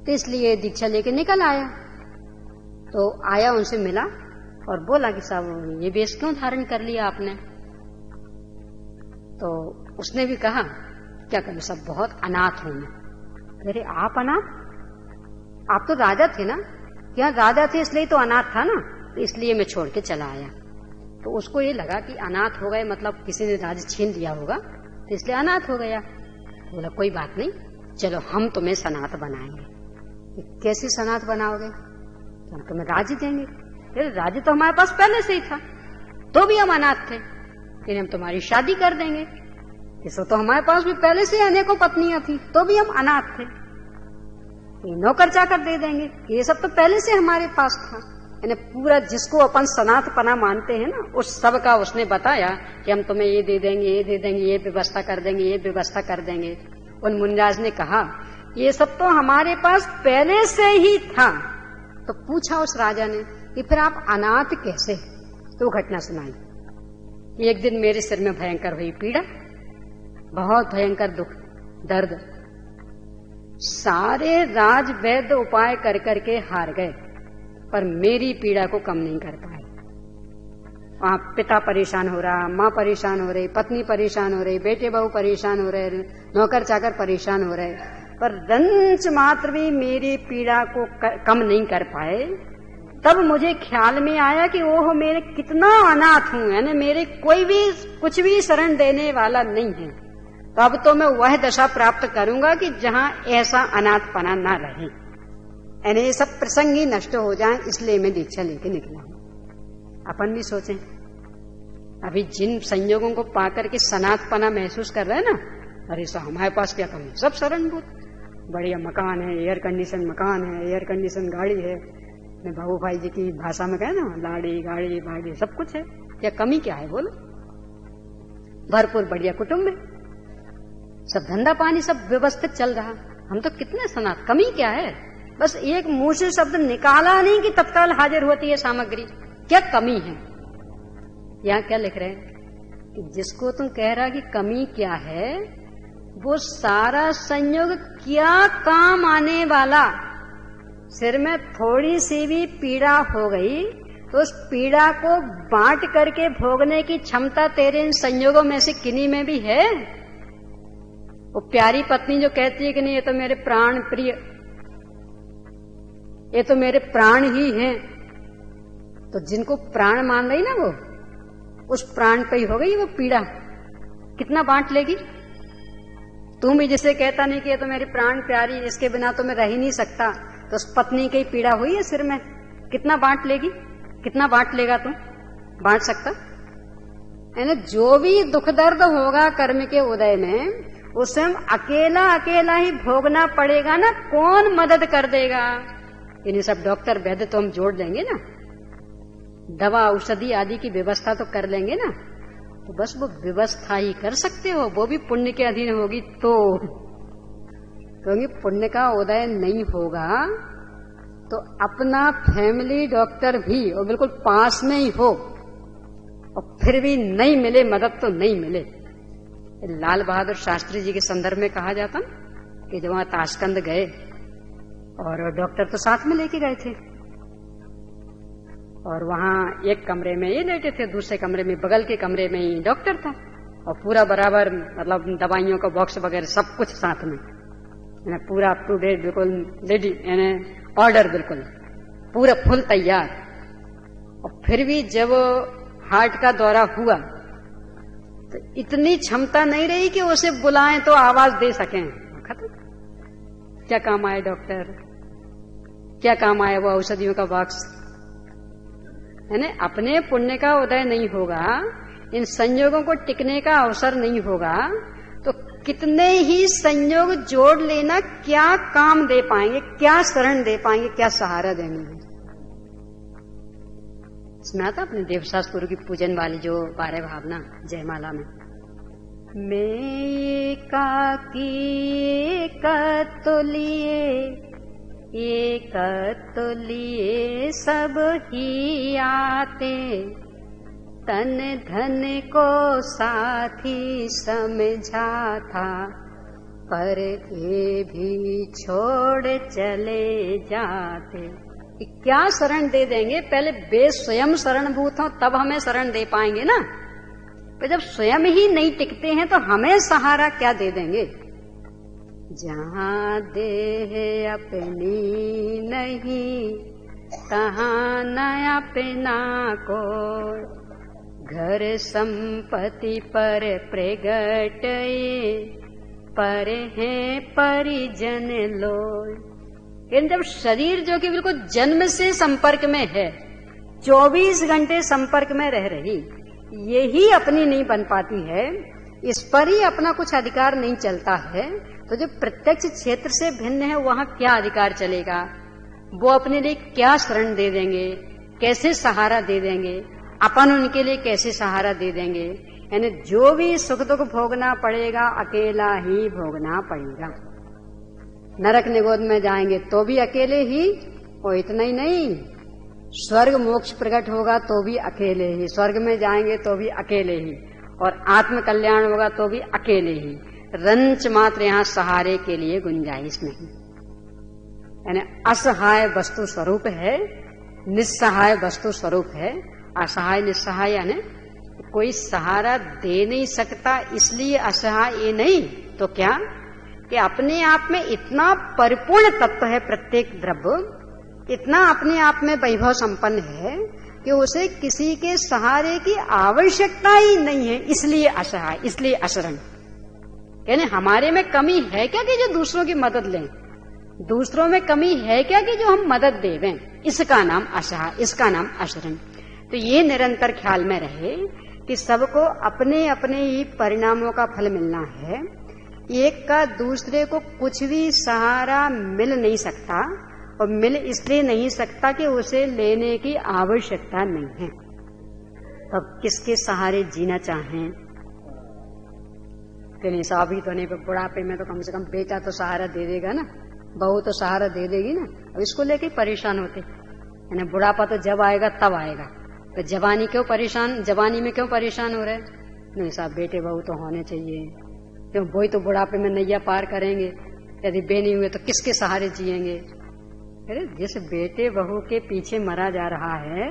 तो इसलिए दीक्षा लेके निकल आया। तो आया, उनसे मिला और बोला कि साहब ये वेश क्यों धारण कर लिया आपने? तो उसने भी कहा क्या करूं सब, बहुत अनाथ हूं मैं। अरे आप अनाथ? आप तो राजा थे ना? क्या राजा थे इसलिए तो अनाथ था ना, तो इसलिए मैं छोड़ के चला आया। तो उसको ये लगा कि अनाथ हो गए मतलब किसी ने राज्य छीन लिया होगा, तो इसलिए अनाथ हो गया। बोला कोई बात नहीं, चलो हम तुम्हें सनात बनाएंगे। कैसे सनात बनाओगे? तो हम तुम्हें राज्य देंगे। फिर राज्य तो हमारे पास पहले से ही था, तो भी हम अनाथ थे, फिर हम तुम्हारी शादी कर देंगे। इसको तो हमारे पास भी पहले से अनेकों पत्नियां थी, तो भी हम अनाथ थे। नौकर चाकर दे देंगे, ये सब तो पहले से हमारे पास था। यानी पूरा जिसको अपन सनात पना मानते हैं ना, उस सब का उसने बताया कि हम तुम्हें ये दे देंगे, ये दे देंगे, ये व्यवस्था कर देंगे, ये व्यवस्था कर देंगे। उन मुनिराज ने कहा ये सब तो हमारे पास पहले से ही था। तो पूछा उस राजा ने कि फिर आप अनाथ कैसे? तो घटना सुनाई। एक दिन मेरे सिर में भयंकर हुई पीड़ा, बहुत भयंकर दुख दर्द। सारे राज वैद्य उपाय कर करके हार गए, पर मेरी पीड़ा को कम नहीं कर पाए। वहां पिता परेशान हो रहा, माँ परेशान हो रही, पत्नी परेशान हो रही, बेटे बहू परेशान हो रहे, नौकर चाकर परेशान हो रहे, पर रंच मात्र भी मेरी पीड़ा को कम नहीं कर पाए। तब मुझे ख्याल में आया कि ओह मेरे कितना अनाथ हूं, यानी मेरे कोई भी कुछ भी शरण देने वाला नहीं है। तो अब तो मैं वह दशा प्राप्त करूंगा कि जहां ऐसा अनाथपना ना रहे, यानी ये सब प्रसंग ही नष्ट हो जाए, इसलिए मैं दीक्षा लेके निकला हूं। अपन भी सोचें, अभी जिन संयोगों को पाकर के सनातपना महसूस कर रहे हैं ना, अरे सो हमारे पास क्या कमी, सब शरणभूत, बढ़िया मकान है, एयर कंडीशन मकान है, एयर कंडीशन गाड़ी है। मैं बाबू भाई जी की भाषा में कहे ना, लाड़ी गाड़ी बाड़ी सब कुछ है, क्या कमी क्या है बोलो? भरपूर बढ़िया कुटुंब है, सब धंधा पानी सब व्यवस्थित चल रहा। हम तो कितने सनात, कमी क्या है? बस एक मुंह से शब्द निकाला नहीं कि तत्काल हाजिर होती है सामग्री, क्या कमी है? यहाँ क्या लिख रहे हैं कि जिसको तुम कह रहा कि कमी क्या है, वो सारा संयोग क्या काम आने वाला। सिर में थोड़ी सी भी पीड़ा हो गई तो उस पीड़ा को बांट करके भोगने की क्षमता तेरे इन संयोगों में से किन्हीं में भी है। वो प्यारी पत्नी जो कहती है कि नहीं ये तो मेरे प्राण प्रिय, ये तो मेरे प्राण ही हैं, तो जिनको प्राण मान रही ना, वो उस प्राण पे ही हो गई वो पीड़ा, कितना बांट लेगी? तुम भी जिसे कहता नहीं कि ये तो मेरी प्राण प्यारी, इसके बिना तो मैं रह ही नहीं सकता, तो उस पत्नी की पीड़ा हुई है सिर में, कितना बांट लेगी? कितना बांट लेगा तुम? बांट सकता? यानी जो भी दुख दर्द होगा कर्म के उदय में, उसे हम अकेला अकेला ही भोगना पड़ेगा ना, कौन मदद कर देगा? इन्हें सब डॉक्टर वैद्य तो हम जोड़ देंगे ना, दवा औषधि आदि की व्यवस्था तो कर लेंगे ना, तो बस वो व्यवस्था ही कर सकते हो, वो भी पुण्य के अधीन होगी तो। क्योंकि पुण्य का उदय नहीं होगा तो अपना फैमिली डॉक्टर भी और बिल्कुल पास में ही हो और फिर भी नहीं मिले मदद, तो नहीं मिले। लाल बहादुर शास्त्री जी के संदर्भ में कहा जाता कि जब वहां ताशकंद गए और डॉक्टर तो साथ में लेके गए थे, और वहां एक कमरे में ये लेटे थे, दूसरे कमरे में बगल के कमरे में ही डॉक्टर था, और पूरा बराबर मतलब दवाइयों का बॉक्स वगैरह सब कुछ साथ में, पूरा अप टू डेट बिल्कुल रेडी, यानी ऑर्डर बिल्कुल पूरा फुल तैयार। और फिर भी जब हार्ट का दौरा हुआ तो इतनी क्षमता नहीं रही कि उसे बुलाएं तो आवाज दे सकें। खत्म। क्या काम आए डॉक्टर, क्या काम आया वो औषधियों का बॉक्स? यानी अपने पुण्य का उदय नहीं होगा, इन संयोगों को टिकने का अवसर नहीं होगा, तो कितने ही संयोग जोड़ लेना क्या काम दे पाएंगे, क्या शरण दे पाएंगे, क्या सहारा देंगे? सुना था अपने देवशास गुरु की पूजन वाली जो 12 भावना जयमाला में, मैं एकाकी तो लिए सब ही आते, तन धन को साथी समझा था, पर ये भी छोड़ चले जाते। क्या शरण दे देंगे? पहले वे स्वयं शरणभूत हो तब हमें शरण दे पाएंगे ना। पर जब स्वयं ही नहीं टिकते हैं तो हमें सहारा क्या दे देंगे? जहाँ देह अपनी नहीं, तहाँ न अपना को, घर संपत्ति पर प्रगट, पर है परिजन लोय। जब शरीर जो कि बिल्कुल जन्म से संपर्क में है, 24 घंटे संपर्क में रह रही, यही अपनी नहीं बन पाती है, इस पर ही अपना कुछ अधिकार नहीं चलता है, तो जो प्रत्यक्ष क्षेत्र से भिन्न है वहां क्या अधिकार चलेगा? वो अपने लिए क्या शरण दे देंगे, कैसे सहारा दे देंगे, अपन उनके लिए कैसे सहारा दे देंगे? यानी जो भी सुख दुख भोगना पड़ेगा अकेला ही भोगना पड़ेगा। नरक निगोद में जाएंगे तो भी अकेले ही, और इतना ही नहीं, स्वर्ग मोक्ष प्रकट होगा तो भी अकेले ही, स्वर्ग में जाएंगे तो भी अकेले ही, और आत्म कल्याण होगा तो भी अकेले ही। रंच मात्र यहाँ सहारे के लिए गुंजाइश नहीं। यानी असहाय वस्तु स्वरूप है, निस्सहाय वस्तु स्वरूप है। असहाय निस्सहाय यानी कोई सहारा दे नहीं सकता इसलिए असहाय, ये नहीं तो क्या कि अपने आप में इतना परिपूर्ण तत्व है प्रत्येक द्रव्य, इतना अपने आप में वैभव संपन्न है कि उसे किसी के सहारे की आवश्यकता ही नहीं है, इसलिए असहाय, इसलिए अशरण। यानी हमारे में कमी है क्या कि जो दूसरों की मदद लें? दूसरों में कमी है क्या कि जो हम मदद देवें? इसका नाम असहाय, इसका नाम अशरण। तो ये निरंतर ख्याल में रहे कि सबको अपने अपने ही परिणामों का फल मिलना है। एक का दूसरे को कुछ भी सहारा मिल नहीं सकता, और मिल इसलिए नहीं सकता कि उसे लेने की आवश्यकता नहीं है। अब किसके सहारे जीना चाहें? नहीं साहब ही तो नहीं, बुढ़ापे में तो कम से कम बेटा तो सहारा दे देगा ना, बहू तो सहारा दे देगी ना। अब इसको लेके परेशान होते, यानी बुढ़ापा तो जब आएगा तब आएगा, तो जवानी में क्यों परेशान हो रहे? नहीं साहब बेटे बहू तो होने चाहिए, क्यों? वही तो बुढ़ापे में नैया पार करेंगे, यदि बे नहीं हुए तो किसके सहारे जिएंगे? अरे जिस बेटे बहू के पीछे मरा जा रहा है,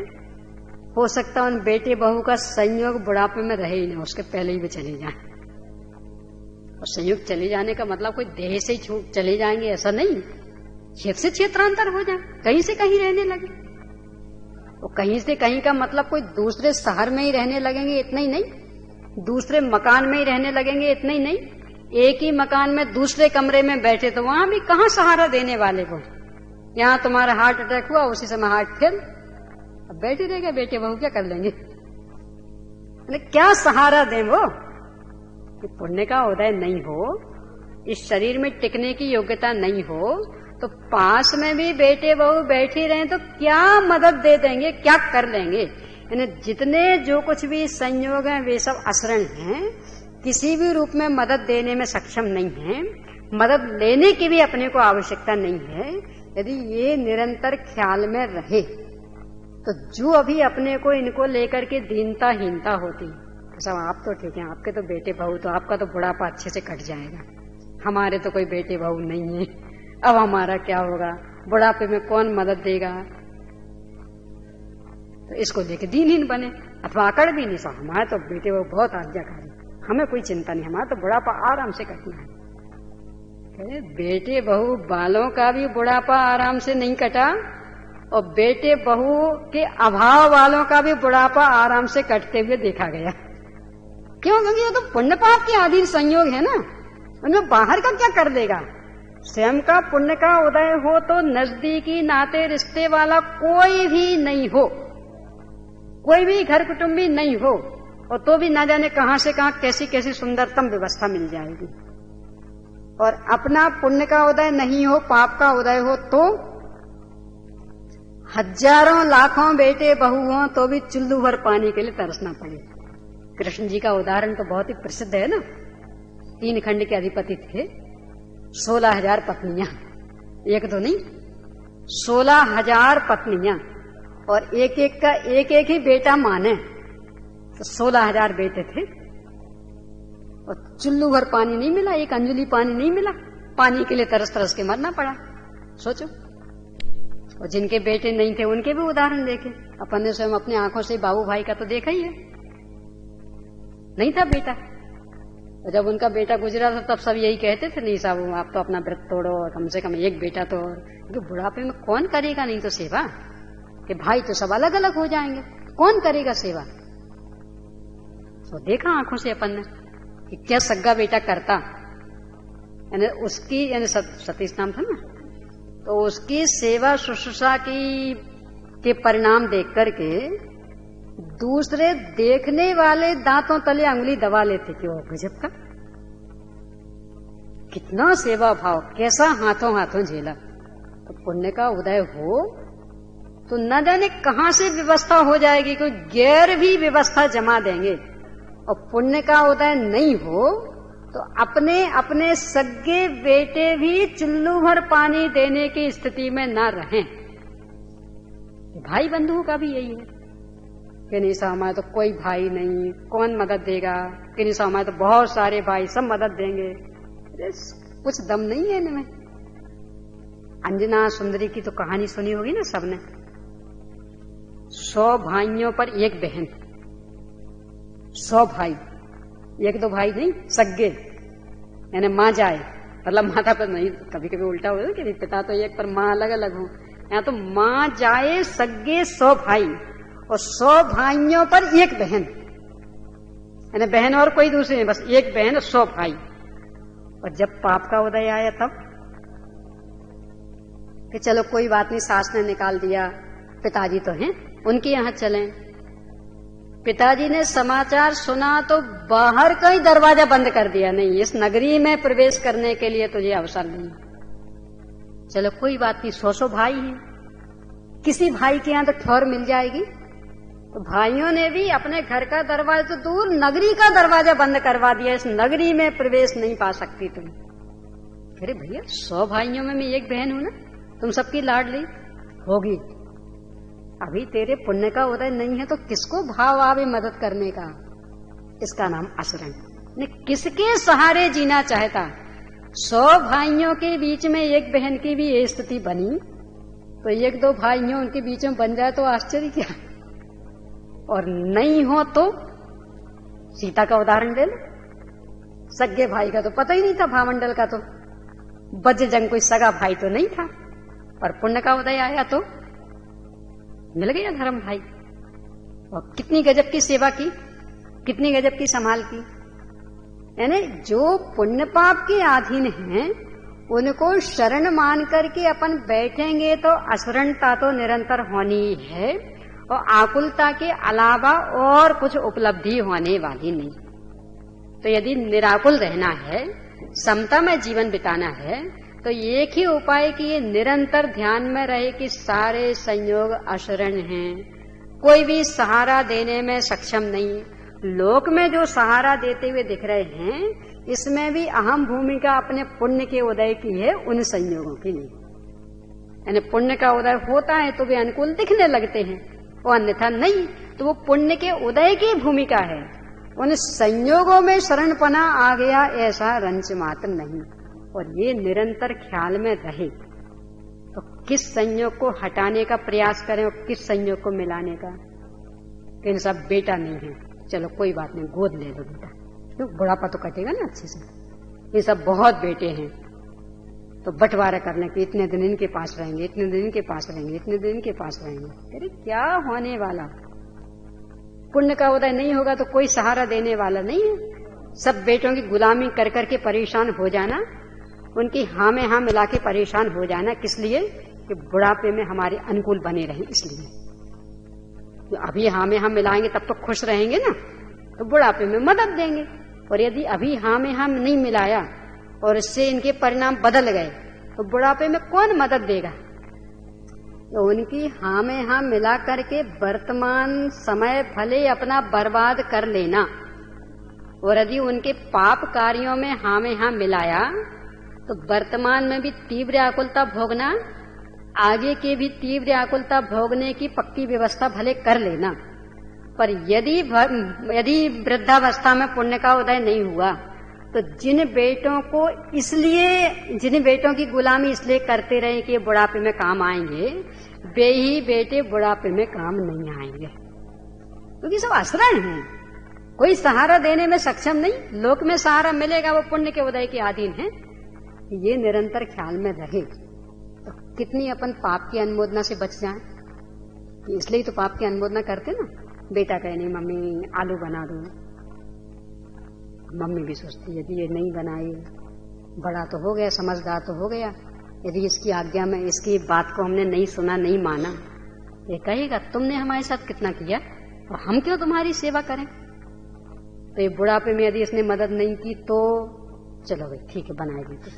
हो सकता उन बेटे बहू का संयोग बुढ़ापे में रहे ही नहीं, उसके पहले ही वे चले जाए। और संयोग चले जाने का मतलब कोई देह से ही चले जाएंगे ऐसा नहीं, क्षेत्र से क्षेत्रांतर हो जाए, कहीं से कहीं रहने लगे। तो कहीं से कहीं का मतलब कोई दूसरे शहर में ही रहने लगेंगे इतना ही नहीं, दूसरे मकान में ही रहने लगेंगे इतना ही नहीं, एक ही मकान में दूसरे कमरे में बैठे तो वहां भी कहाँ सहारा देने वाले को? यहाँ तुम्हारा हार्ट अटैक हुआ, उसी समय हार्ट फेल, अब बैठे रहेगा बेटे बहू क्या कर लेंगे? क्या सहारा दें वो? कि पुण्य का उदय नहीं हो, इस शरीर में टिकने की योग्यता नहीं हो, तो पास में भी बेटे बहू बैठे रहे तो क्या मदद दे देंगे, क्या कर लेंगे? यानी जितने जो कुछ भी संयोग हैं वे सब अशरण हैं, किसी भी रूप में मदद देने में सक्षम नहीं है, मदद लेने की भी अपने को आवश्यकता नहीं है। यदि ये निरंतर ख्याल में रहे तो जो अभी अपने को इनको लेकर के दीनता हीनता होती, तो सब आप तो ठीक है, आपके तो बेटे बहू, तो आपका तो बुढ़ापा अच्छे से कट जाएगा, हमारे तो कोई बेटे बहू नहीं है, अब हमारा क्या होगा, बुढ़ापे में कौन मदद देगा? तो इसको लेके दीनहीन बने अथवा आकड़ भी नहीं, सब हमारे तो बेटे बहू बहुत आज्ञाकारी, हमें कोई चिंता नहीं, हमारा तो बुढ़ापा आराम से कटना है। बेटे बहू बालों का भी बुढ़ापा आराम से नहीं कटा, और बेटे बहू के अभाव वालों का भी बुढ़ापा आराम से कटते हुए देखा गया। क्यों? क्योंकि ये तो पुण्य पाप के अधीन संयोग है ना, उनमें बाहर का क्या कर देगा? स्वयं का पुण्य का उदय हो तो नजदीकी नाते रिश्ते वाला कोई भी नहीं हो, कोई भी घर कुटुंबी नहीं हो, और तो भी ना जाने कहां से कहां कैसी कैसी सुंदरतम व्यवस्था मिल जाएगी। और अपना पुण्य का उदय नहीं हो, पाप का उदय हो, तो हजारों लाखों बेटे बहू हो तो भी चुल्लू भर पानी के लिए तरसना पड़े। कृष्ण जी का उदाहरण तो बहुत ही प्रसिद्ध है ना, 3 खंड के अधिपति थे, 16,000 पत्नियां, एक दो नहीं 16,000 पत्नियां, और एक एक का एक एक ही बेटा माने, तो 16,000 बेटे थे और चुल्लू भर पानी नहीं मिला, एक अंजुली पानी नहीं मिला, पानी के लिए तरस तरस के मरना पड़ा। सोचो। और जिनके बेटे नहीं थे उनके भी उदाहरण देखे। अपन ने स्वयं अपने आंखों से बाबू भाई का तो देखा ही है, नहीं था बेटा। और जब उनका बेटा गुजरा था तब सब यही कहते थे, नहीं साहब आप तो अपना व्रत तोड़ो, कम से कम एक बेटा तो। और बुढ़ापे में कौन करेगा नहीं तो सेवा, कि भाई तो सब अलग अलग हो जाएंगे, कौन करेगा सेवा। तो देखा आंखों से अपन ने कि क्या सग्गा बेटा करता, यानी उसकी, यानी सतीश नाम था ना, तो उसकी सेवा शुश्रूषा की के परिणाम देख करके दूसरे देखने वाले दांतों तले अंगुली दबा लेते कि वो गजब का, कितना सेवा भाव, कैसा हाथों हाथों झेला। तो पुण्य का उदय हो तो न जाने कहां से व्यवस्था हो जाएगी, कोई गैर भी व्यवस्था जमा देंगे। और पुण्य का उदय नहीं हो तो अपने अपने सगे बेटे भी चुल्लू भर पानी देने की स्थिति में न रहें। भाई बंधुओं का भी यही है कि नहीं साहब हमारे तो कोई भाई नहीं, कौन मदद देगा, कि नहीं साहब हमारे तो बहुत सारे भाई, सब मदद देंगे। कुछ दम नहीं है इनमें। अंजना सुंदरी की तो कहानी सुनी होगी ना सबने। 100 भाइयों पर एक बहन, 100 भाई, एक दो भाई नहीं, सगे, यानी माँ जाए, मतलब माता पर नहीं, कभी कभी उल्टा हो कि पिता तो एक पर माँ अलग अलग हो, यहाँ तो माँ जाए सगे 100 भाई और 100 भाइयों पर एक बहन, यानी बहन और कोई दूसरी नहीं, बस एक बहन और 100 भाई। और जब पाप का उदय आया तब कि चलो कोई बात नहीं, सास ने निकाल दिया, पिताजी तो हैं, उनके यहाँ चलें। पिताजी ने समाचार सुना तो बाहर का ही दरवाजा बंद कर दिया, नहीं इस नगरी में प्रवेश करने के लिए तुझे अवसर नहीं। चलो कोई बात नहीं, 100 भाई हैं, किसी भाई के यहाँ तो ठौर मिल जाएगी। तो भाइयों ने भी अपने घर का दरवाजा तो दूर, नगरी का दरवाजा बंद करवा दिया, इस नगरी में प्रवेश नहीं पा सकती तुम। अरे भैया 100 भाइयों में मैं एक बहन हूं ना, तुम सबकी लाडली होगी। अभी तेरे पुण्य का उदय नहीं है तो किसको भाव आवे मदद करने का। इसका नाम आचरण। ने किसके सहारे जीना चाहता। 100 भाइयों के बीच में एक बहन की भी ये स्थिति बनी तो एक दो भाइयों उनके बीच में बन जाए तो आश्चर्य क्या, और नहीं हो तो सीता का उदाहरण ले लो। सगे भाई का तो पता ही नहीं था, भामंडल का तो बज जंग कोई सगा भाई तो नहीं था, पर पुण्य का उदय आया तो मिल गया धर्म भाई। और कितनी गजब की सेवा की, कितनी गजब की संभाल की। यानी जो पुण्य पाप के अधीन हैं उनको शरण मान करके अपन बैठेंगे तो अशरणता तो निरंतर होनी है और आकुलता के अलावा और कुछ उपलब्धि होने वाली नहीं। तो यदि निराकुल रहना है, समता में जीवन बिताना है, तो एक ही उपाय कि ये निरंतर ध्यान में रहे कि सारे संयोग अशरण हैं, कोई भी सहारा देने में सक्षम नहीं। लोक में जो सहारा देते हुए दिख रहे हैं इसमें भी अहम भूमिका अपने पुण्य के उदय की है, उन संयोगों की नहीं। यानी पुण्य का उदय होता है तो वे अनुकूल दिखने लगते हैं और अन्यथा नहीं, तो वो पुण्य के उदय की भूमिका है। उन संयोगों में शरणपना आ गया ऐसा रंच मात्र नहीं। और ये निरंतर ख्याल में रहे तो किस संयोग को हटाने का प्रयास करें और किस संयोग को मिलाने का। इन सब बेटा नहीं है, चलो कोई बात नहीं, गोद ले लो बेटा, तो बुढ़ापा तो कटेगा ना अच्छे से। ये सब बहुत बेटे हैं तो बंटवारा करने के, इतने दिन इनके पास रहेंगे, इतने दिन इनके पास रहेंगे, इतने दिन इनके पास रहेंगे। अरे क्या होने वाला। पुण्य का उदय नहीं होगा तो कोई सहारा देने वाला नहीं है। सब बेटों की गुलामी कर करके परेशान हो जाना, उनकी हाँ में हाँ मिला के परेशान हो जाना, किस लिए कि बुढ़ापे में हमारे अनुकूल बने रहें। इसलिए तो अभी हाँ में हाँ मिलाएंगे तब तो खुश रहेंगे ना, तो बुढ़ापे में मदद देंगे। और यदि अभी हाँ में हाँ नहीं मिलाया और इससे इनके परिणाम बदल गए तो बुढ़ापे में कौन मदद देगा। तो उनकी हाँ में हाँ मिला करके वर्तमान समय भले अपना बर्बाद कर लेना, और यदि उनके पाप कार्यों में हाँ में हाँ मिलाया तो वर्तमान में भी तीव्र आकुलता भोगना, आगे के भी तीव्र आकुलता भोगने की पक्की व्यवस्था भले कर लेना, पर यदि वृद्धावस्था में पुण्य का उदय नहीं हुआ तो जिन बेटों की गुलामी इसलिए करते रहे कि ये बुढ़ापे में काम आएंगे, वे ही बेटे बुढ़ापे में काम नहीं आएंगे, क्योंकि सब आश्रय हैं। कोई सहारा देने में सक्षम नहीं, लोक में सहारा मिलेगा वो पुण्य के उदय के अधीन है। ये निरंतर ख्याल में रहे तो कितनी अपन पाप की अनुमोदना से बच जाएं। इसलिए तो पाप की अनुमोदना करते ना। बेटा कहे नहीं मम्मी आलू बना दो, मम्मी भी सोचती यदि ये नहीं बनाए, बड़ा तो हो गया, समझदार तो हो गया, यदि इसकी आज्ञा में इसकी बात को हमने नहीं सुना, नहीं माना, ये कहेगा तुमने हमारे साथ कितना किया और हम क्यों तुम्हारी सेवा करें। तो ये बुढ़ापे में यदि इसने मदद नहीं की तो चलो भाई ठीक है बनाए देते,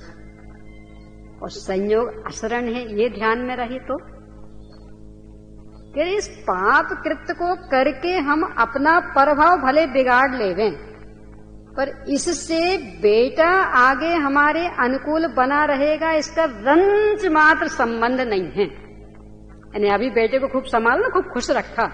और संयोग आचरण है ये ध्यान में रहे तो कि इस पाप कृत्य को करके हम अपना प्रभाव भले बिगाड़ लेवें, पर इससे बेटा आगे हमारे अनुकूल बना रहेगा, इसका रंच मात्र संबंध नहीं है। यानी अभी बेटे को खूब संभाल लो, खूब खुश रखा,